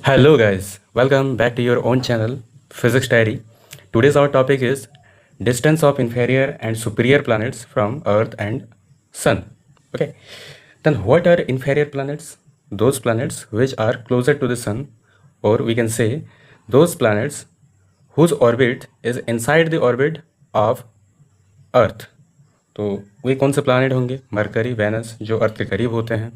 Hello guys, welcome back to your own channel Physics Diary. Today's our topic is distance of inferior and superior planets from Earth and Sun. Okay, then what are inferior planets? Those planets which are closer to the Sun, or we can say those planets whose orbit is inside the orbit of अर्थ। तो वे कौन से planet होंगे? Mercury, Venus, जो अर्थ के करीब होते हैं,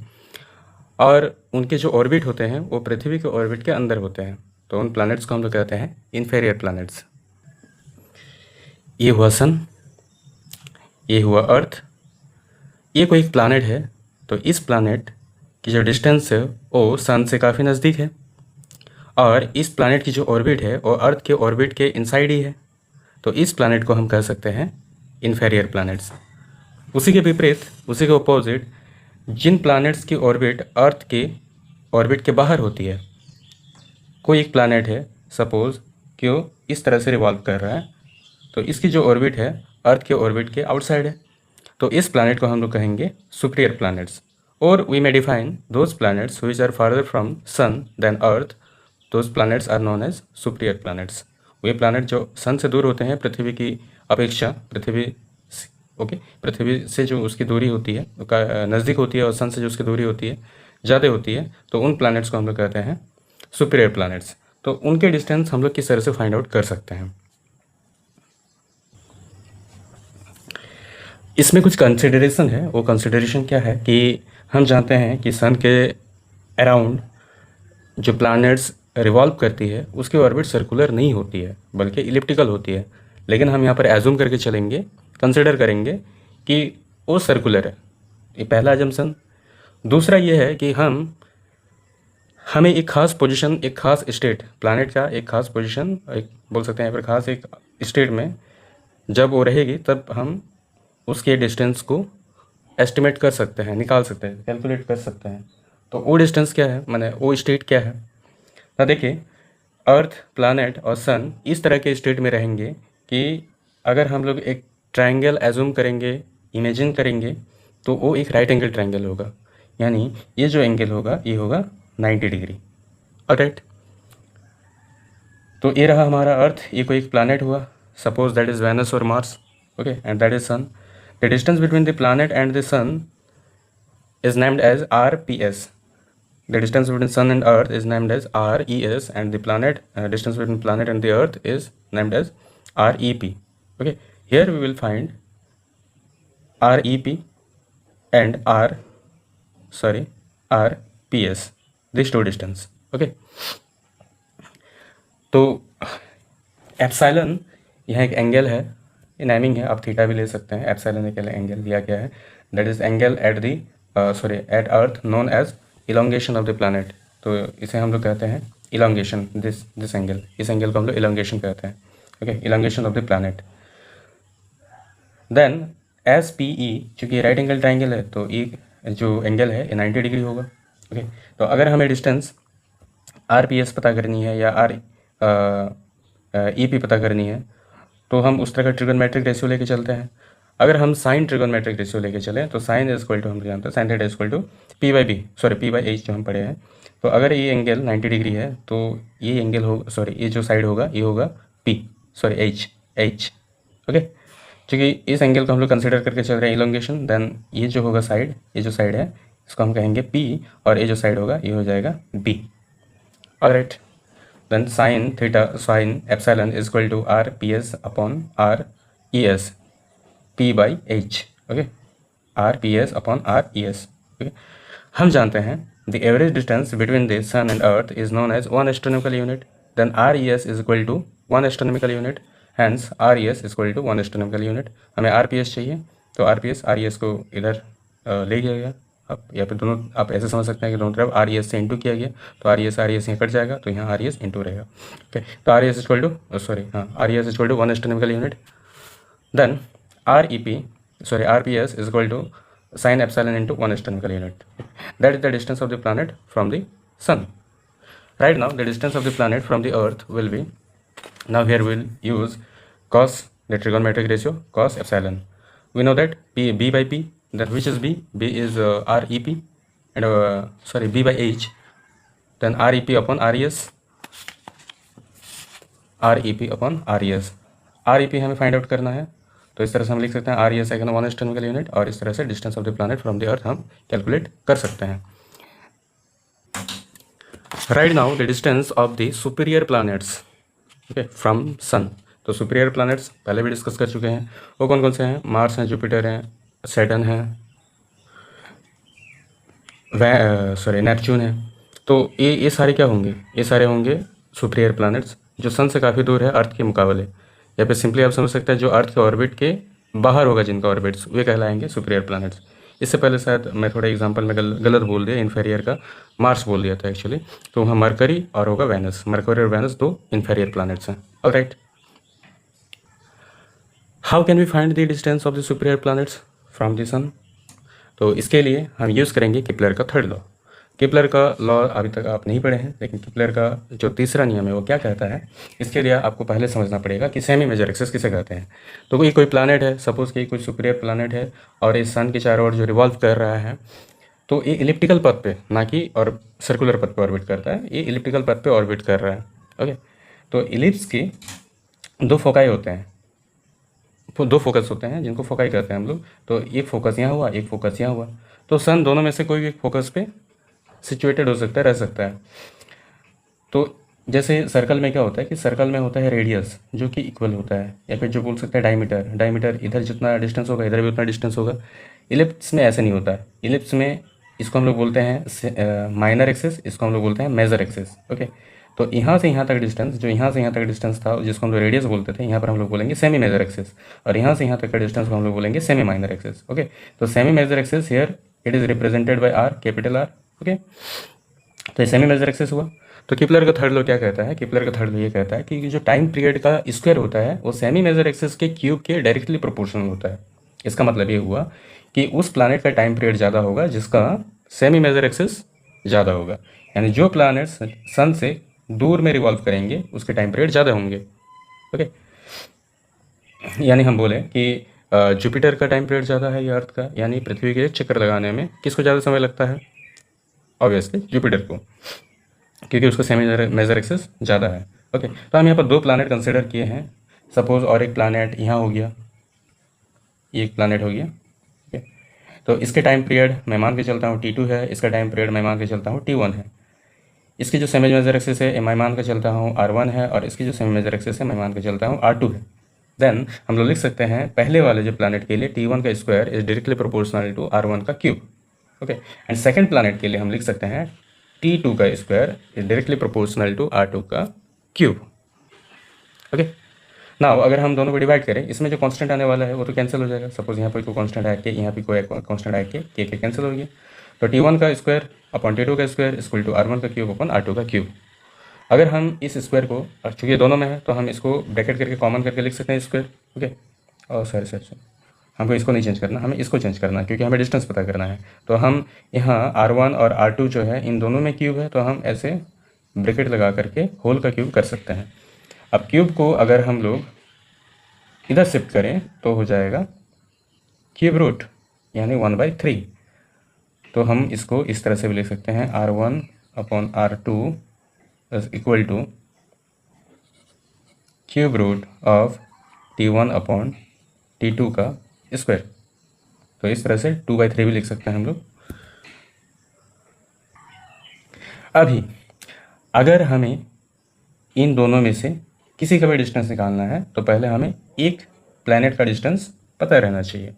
और उनके जो ऑर्बिट होते हैं वो पृथ्वी के ऑर्बिट के अंदर होते हैं। तो उन प्लैनेट्स को हम लोग कहते हैं इन्फेरियर प्लैनेट्स। ये हुआ सन, ये हुआ अर्थ, ये कोई एक प्लैनेट है। तो इस प्लैनेट की जो डिस्टेंस है वो सन से काफ़ी नज़दीक है, और इस प्लैनेट की जो ऑर्बिट है वो अर्थ के ऑर्बिट के इनसाइड ही है। तो इस प्लैनेट को हम कह सकते हैं इन्फेरियर प्लैनेट्स। उसी के विपरीत, उसी के अपोजिट, जिन प्लैनेट्स की ऑर्बिट अर्थ के ऑर्बिट के बाहर होती है, कोई एक प्लैनेट है सपोज़ कि वो इस तरह से रिवॉल्व कर रहा है, तो इसकी जो ऑर्बिट है अर्थ के ऑर्बिट के आउटसाइड है, तो इस प्लैनेट को हम लोग कहेंगे सुपीरियर प्लैनेट्स। और we may define those planets which are farther from sun than earth, those planets are known as superior planets. वे प्लैनेट जो सन से दूर होते हैं पृथ्वी की अपेक्षा, पृथ्वी से जो उसकी दूरी होती है नज़दीक होती है, और सन से जो उसकी दूरी होती है ज़्यादा होती है, तो उन प्लैनेट्स को हम लोग कहते हैं सुपीरियर प्लैनेट्स। तो उनके डिस्टेंस हम लोग किस तरह से फाइंड आउट कर सकते हैं? इसमें कुछ कंसिडरेशन है। वो कंसिडरेशन क्या है कि हम जानते हैं कि सन के अराउंड जो प्लैनेट्स रिवॉल्व करती है उसकी ऑर्बिट सर्कुलर नहीं होती है बल्कि इलिप्टिकल होती है। लेकिन हम यहाँ पर एज्यूम करके चलेंगे, कंसिडर करेंगे कि वो सर्कुलर है। ये पहला अजम्पशन। दूसरा ये है कि हमें एक खास पोजीशन, एक खास स्टेट, प्लैनेट का एक खास पोजीशन, एक बोल सकते हैं यहाँ पर खास एक स्टेट में जब वो रहेगी तब हम उसके डिस्टेंस को एस्टिमेट कर सकते हैं, निकाल सकते हैं, कैलकुलेट कर सकते हैं। तो वो डिस्टेंस क्या है, माने वो स्टेट क्या है? ना देखिए, अर्थ, प्लैनेट और सन इस तरह के स्टेट में रहेंगे कि अगर हम लोग एक ट्रायंगल एज्यूम करेंगे, इमेजिन करेंगे, तो वो एक राइट एंगल ट्रायंगल होगा। यानी ये जो एंगल होगा ये होगा 90 डिग्री। ऑलराइट, तो ये रहा हमारा अर्थ, ये कोई एक प्लैनेट हुआ, सपोज दैट इज़ वेनस और Mars, okay, and that is sun. The distance between the planet and the sun is named as RPS. The distance between sun and earth is named as RES, and the planet distance between planet and the earth is named as REP. Okay, here we will find REP and RPS, these two distance. Okay, तो epsilon यहाँ एक angle है, naming है, आप theta भी ले सकते हैं। एप्सिलॉन एक एंगल दिया गया है, that is angle at earth known as elongation of the planet. तो इसे हम लोग कहते हैं इलोंगेशन, दिस एंगल, इस एंगल को हम लोग इलोंगेशन कहते हैं। Okay, elongation of the planet. Then SPE, चूँकि राइट एंगल ट्राइंगल है तो ये जो एंगल है ये 90 डिग्री होगा। ओके, तो अगर हमें डिस्टेंस RPS पता करनी है या EP पता करनी है तो हम उस तरह का ट्रिगोनमेट्रिक रेशियो लेके चलते हैं। अगर हम साइन ट्रिगोनमेट्रिक रेशियो लेके चलें तो साइन इज इक्वल टू, हम जानते हैं sine theta is equal to P/H जो हम पढ़े हैं। तो अगर ये एंगल 90 डिग्री है तो ये एंगल होगा, ये जो साइड होगा ये होगा H। ओके, क्योंकि इस एंगल को हम लोग कंसिडर करके चल रहे हैं इलोंगेशन, देन ये जो होगा साइड, ये जो साइड है इसको हम कहेंगे P, और ये जो साइड होगा ये हो जाएगा B। Alright, then sin epsilon is equal to RPS upon RES, P/H। Okay, RPS upon RES। Okay, हम जानते हैं the average distance between the sun and earth is known as 1 astronomical unit, then RES is equal to 1 astronomical unit, hence RES is equal to 1 astronomical unit। हमें RPS चाहिए तो RES को इधर ले गया गया। आप या फिर दोनों आप ऐसे समझ सकते हैं कि दोनों तरफ RES से इंटू किया गया, तो RES यहाँ कट जाएगा, तो यहाँ RES इंटू रहेगा। ओके, तो RES equal to RES equal to 1 astronomical unit, then RPS is equal to sine epsilon into 1 astronomical unit. That is the distance of the planet from the sun. Right now the distance of the planet from the earth will be, now here will use cos, the trigonometric ratio cos epsilon. We know that B/P, that which is B is REP, and B/H, then R E P upon R E S, R E P upon R E S. R E P हमें find out करना है, तो इस तरह से हम लिख सकते हैं R E S second one astronomical unit, और इस तरह से distance of the planet from the earth हम कैलकुलेट कर सकते हैं। Right now the distance of the superior planets okay from sun. तो सुपीरियर प्लैनेट्स पहले भी डिस्कस कर चुके हैं, वो कौन कौन से हैं? मार्स हैं, जुपिटर हैं, सैटर्न है, नेपच्यून है। तो ये सारे क्या होंगे? ये सारे होंगे सुपीरियर प्लैनेट्स जो सन से काफ़ी दूर है अर्थ के मुकाबले, या फिर सिंपली आप समझ सकते हैं जो अर्थ के ऑर्बिट के बाहर होगा, जिनका ऑर्बिट्स, वे कहलाएंगे सुपीरियर प्लैनेट्स। इससे पहले शायद मैं थोड़ा एग्जांपल में गलत बोल दिया, इन्फेरियर का मार्स बोल दिया था एक्चुअली। तो वहाँ मरकरी और होगा वेनस, मरकरी और वेनस दो इन्फेरियर प्लैनेट्स हैं। Alright, how can we find the distance of the superior planets from the sun? तो इसके लिए हम यूज़ करेंगे केपलर का थर्ड लॉ। केपलर का लॉ अभी तक आप नहीं पढ़े हैं, लेकिन केपलर का जो तीसरा नियम है वो क्या कहता है, इसके लिए आपको पहले समझना पड़ेगा कि सेमी मेजर एक्सिस किसे कहते हैं। तो कोई प्लानट है, सपोज कि कोई सुपीरियर प्लानट है और इस सन के चारों ओर जो रिवॉल्व कर रहा है, तो ये इलिप्टिकल पथ पे, ना कि और सर्कुलर पथ पे ऑर्बिट करता है, ये इलिप्टिकल पथ पे ऑर्बिट कर रहा है। ओके, तो इलिप्स के दो फोकाई होते हैं, दो फोकस होते हैं जिनको फोकाई कहते हैं हम लोग। तो एक फोकस यहाँ हुआ, एक फोकस यहाँ हुआ, तो सन दोनों में से कोई भी एक फोकस पे सिचुएटेड हो सकता है, रह सकता है। तो जैसे सर्कल में क्या होता है कि सर्कल में होता है रेडियस जो कि इक्वल होता है, या फिर जो बोल सकते हैं डायमीटर, डायमीटर इधर जितना डिस्टेंस होगा इधर भी उतना डिस्टेंस होगा। इलिप्स में ऐसे नहीं होता है। इलिप्स में इसको हम लोग बोलते हैं माइनर एक्सिस, इसको हम लोग बोलते हैं मेजर एक्सिस। ओके, तो यहाँ से यहाँ तक डिस्टेंस, जो यहाँ से यहाँ तक डिस्टेंस था जिसको हम लोग रेडियस बोलते थे, यहाँ पर हम लोग बोलेंगे सेमी मेजर एक्सिस, और यहाँ से यहाँ तक का डिस्टेंस को हम लोग बोलेंगे सेमी माइनर एक्सिस। ओके, तो semi major axis here it is represented by R, capital R. Okay, तो सेमी मेजर एक्सिस हुआ। तो केपलर का थर्ड लॉ क्या कहता है? केपलर का थर्ड लॉ ये कहता है कि जो टाइम पीरियड का स्क्वायर होता है वो सेमी मेजर एक्सिस के क्यूब के डायरेक्टली प्रोपोर्शनल होता है। इसका मतलब ये हुआ कि उस प्लैनेट का टाइम पीरियड ज़्यादा होगा जिसका सेमी मेजर एक्सिस ज़्यादा होगा, यानी जो प्लैनेट्स सन से दूर में रिवॉल्व करेंगे उसके टाइम पीरियड ज़्यादा होंगे। ओके, यानी हम बोले कि जुपिटर का टाइम पीरियड ज़्यादा है या अर्थ का, यानी पृथ्वी के चक्कर लगाने में किसको ज़्यादा समय लगता है? ऑब्वियसली जुपिटर को, क्योंकि उसका सेमी मेजर एक्सिस ज़्यादा है। ओके, तो हम यहाँ पर दो प्लैनेट कंसिडर किए हैं, सपोज, और एक प्लैनेट यहाँ हो गया, ये एक प्लैनेट हो गया। ओके, तो इसके टाइम पीरियड मैं मान के चलता हूँ T2 है, इसका टाइम पीरियड मैं मान के चलता हूँ T1 है। इसकी जो सेमी मेजर एक्सिस है मैं मान के चलता हूँ R1 है, और इसकी जो सेमी मेजर एक्सिस है मैं मान के चलता हूँ R2 है। देन हम लोग लिख सकते हैं पहले वाले जो प्लैनेट के लिए T1 का square is directly proportional to R1 का cube. Okay, and second planet के लिए हम लिख सकते हैं T2 का square is directly proportional to R2 का क्यूब। ओके, नाउ अगर हम दोनों को डिवाइड करें, इसमें जो कांस्टेंट आने वाला है वो तो कैंसिल हो जाएगा। सपोज यहाँ पर कोई कांस्टेंट आए के, यहाँ पे कोई कांस्टेंट आए के कैंसिल हो गया। तो T1 का स्क्वायर अपॉन T2 का स्क्वायर इक्वल टू R1 का क्यूब अपॉन R2 का क्यूब। अगर हम इस स्क्वायर को, चूँकि दोनों में है तो हम इसको ब्रैकेट करके कॉमन करके लिख सकते हैं स्क्वायर। ओके, और सर हमको इसको नहीं चेंज करना, हमें इसको चेंज करना है क्योंकि हमें डिस्टेंस पता करना है। तो हम यहाँ R1 और R2 जो है इन दोनों में क्यूब है, तो हम ऐसे ब्रैकेट लगा करके होल का क्यूब कर सकते हैं। अब क्यूब को अगर हम लोग इधर शिफ्ट करें तो हो जाएगा क्यूब रूट, यानी 1/3। तो हम इसको इस तरह से भी लिख सकते हैं R1 upon R2 is equal to cube root of T1 upon T2 का स्क्वायर। तो इस तरह से 2/3 भी लिख सकते हैं हम लोग। अभी अगर हमें इन दोनों में से किसी का भी डिस्टेंस निकालना है तो पहले हमें एक प्लैनेट का डिस्टेंस पता रहना चाहिए।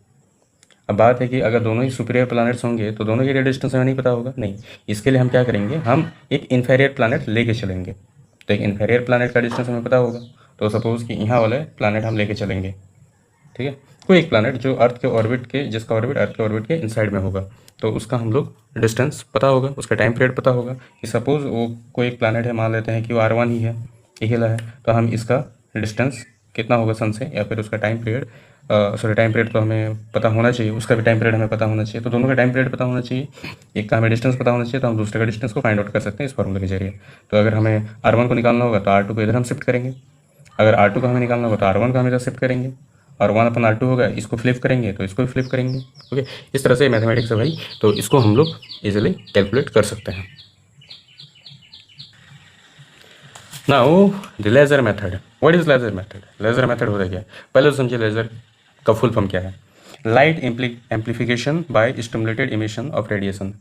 अब बात है कि अगर दोनों ही सुपीरियर प्लैनेट्स होंगे तो दोनों के डिस्टेंस हमें नहीं पता होगा, नहीं। इसके लिए हम क्या करेंगे, हम एक इन्फेरियर प्लैनेट लेके चलेंगे। तो एक इन्फेरियर प्लैनेट का डिस्टेंस हमें पता होगा, तो सपोज़ कि यहाँ वाले प्लैनेट हम लेके चलेंगे, ठीक है। कोई एक प्लैनेट जो अर्थ के ऑर्बिट के, जिसका ऑर्बिट अर्थ के ऑर्बिट के इनसाइड में होगा, तो उसका हम लोग डिस्टेंस पता होगा, उसका टाइम पीरियड पता होगा कि सपोज़ वो कोई एक प्लैनेट है, मान लेते हैं कि वो R1 ही है, अकेला है, तो हम इसका डिस्टेंस कितना होगा सन से, या फिर उसका टाइम पीरियड, टाइम पीरियड तो हमें पता होना चाहिए, उसका भी टाइम पीरियड हमें पता होना चाहिए। तो दोनों का टाइम पीरियड पता होना चाहिए, एक का हमें डिस्टेंस पता होना चाहिए, तो हम दूसरे का डिस्टेंस को फाइंड आउट कर सकते हैं इस फॉर्मूले के जरिए। तो अगर हमें R1 को निकालना होगा तो R2 को इधर हम शिफ्ट करेंगे, अगर R2 को हमें निकालना होगा तो R1 को हम इधर शिफ्ट करेंगे, और 1/R2 होगा, इसको फ्लिप करेंगे तो इसको भी फ्लिप करेंगे। ओके, इस तरह से मैथमेटिक्स है भाई, तो इसको हम लोग इजीली कैलकुलेट कर सकते हैं। Now the laser method, what is laser method? Laser method होता क्या है? पहले तो समझिए लेज़र का फुल फॉर्म क्या है। Light amplification by stimulated emission of radiation.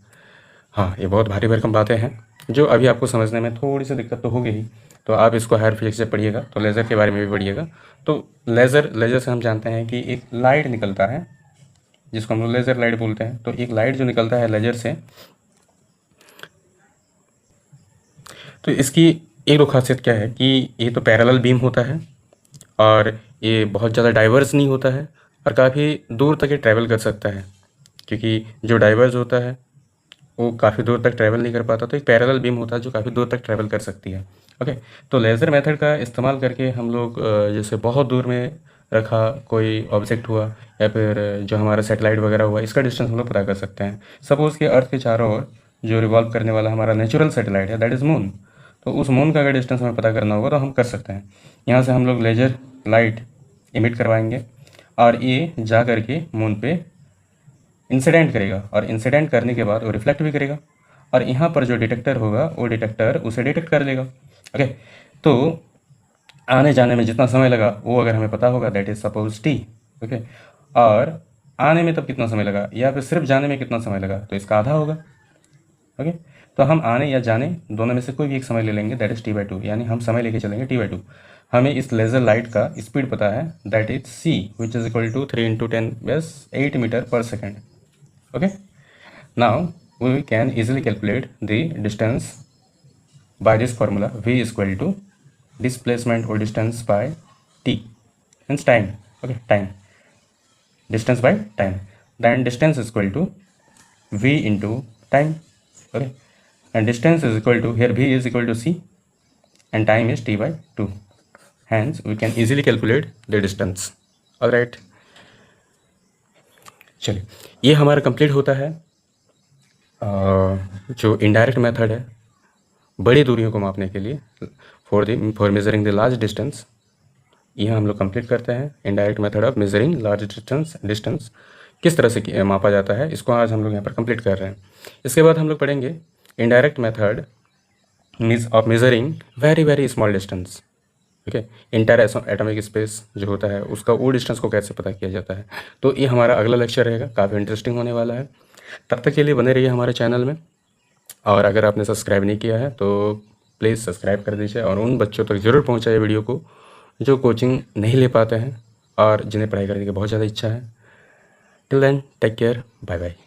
हाँ, ये बहुत भारी भरकम बातें हैं जो अभी आपको समझने में थोड़ी सी दिक्कत तो होगी ही, तो आप इसको हायर फिजिक्स से पढ़िएगा तो लेज़र के बारे में भी पढ़िएगा। तो लेज़र से हम जानते हैं कि एक लाइट निकलता है जिसको हम लोग लेज़र लाइट बोलते हैं। तो एक लाइट जो निकलता है लेज़र से, तो इसकी एक दो खासियत क्या है कि ये तो पैरेलल बीम होता है और ये बहुत ज़्यादा डाइवर्स नहीं होता है और काफ़ी दूर तक ये ट्रैवल कर सकता है, क्योंकि जो डाइवर्स होता है वो काफ़ी दूर तक ट्रैवल नहीं कर पाता। तो एक पैरेलल बीम होता है जो काफ़ी दूर तक ट्रैवल कर सकती है। ओके, तो लेज़र मेथड का इस्तेमाल करके हम लोग जैसे बहुत दूर में रखा कोई ऑब्जेक्ट हुआ या फिर जो हमारा सैटेलाइट वगैरह हुआ, इसका डिस्टेंस हम लोग पता कर सकते हैं। सपोज़ कि अर्थ के चारों ओर जो रिवॉल्व करने वाला हमारा नेचुरल सैटेलाइट है, दैट इज़ मून। तो उस मून का अगर डिस्टेंस हमें पता करना होगा तो हम कर सकते हैं। यहाँ से हम लोग लेज़र लाइट इमिट करवाएंगे और ये जा करके मून पे इंसिडेंट करेगा और इंसिडेंट करने के बाद वो रिफ्लेक्ट भी करेगा और यहाँ पर जो डिटेक्टर होगा वो डिटेक्टर उसे डिटेक्ट कर लेगा। ओके, तो आने जाने में जितना समय लगा वो अगर हमें पता होगा, that is suppose T. Okay, और आने में तब कितना समय लगा या फिर सिर्फ जाने में कितना समय लगा, तो इसका आधा होगा। ओके, तो हम आने या जाने दोनों में से कोई भी एक समय ले लेंगे, दैट इज़ t/2, यानी हम समय लेके चलेंगे t/2। हमें इस लेज़र लाइट का स्पीड पता है, that is c, which is equal to 3 × 10⁸ metre per second. Okay, now we can easily calculate the distance by this formula. V is equal to displacement or distance by t, means time. Okay, time, distance by time. Then distance is equal to v into time. Okay, and distance is equal to, here v is equal to c and time is t/2. Hence we can easily calculate the distance. All right, चलिए ये हमारा complete होता है जो indirect method है बड़ी दूरियों को मापने के लिए, for measuring the large distance. यह हम लोग कंप्लीट करते हैं indirect method of measuring large distance किस तरह से मापा जाता है, इसको आज हम लोग यहाँ पर कंप्लीट कर रहे हैं। इसके बाद हम लोग पढ़ेंगे indirect method of measuring very very small distance. Okay, inter atomic space जो होता है उसका वो डिस्टेंस को कैसे पता किया जाता है। तो ये हमारा अगला लेक्चर रहेगा, काफ़ी इंटरेस्टिंग होने वाला है। तब तक के लिए बने रहिए हमारे चैनल में, और अगर आपने सब्सक्राइब नहीं किया है तो प्लीज़ सब्सक्राइब कर दीजिए और उन बच्चों तक ज़रूर पहुँचाइए वीडियो को जो कोचिंग नहीं ले पाते हैं और जिन्हें पढ़ाई करने की बहुत ज़्यादा इच्छा है। Till then take care, bye bye.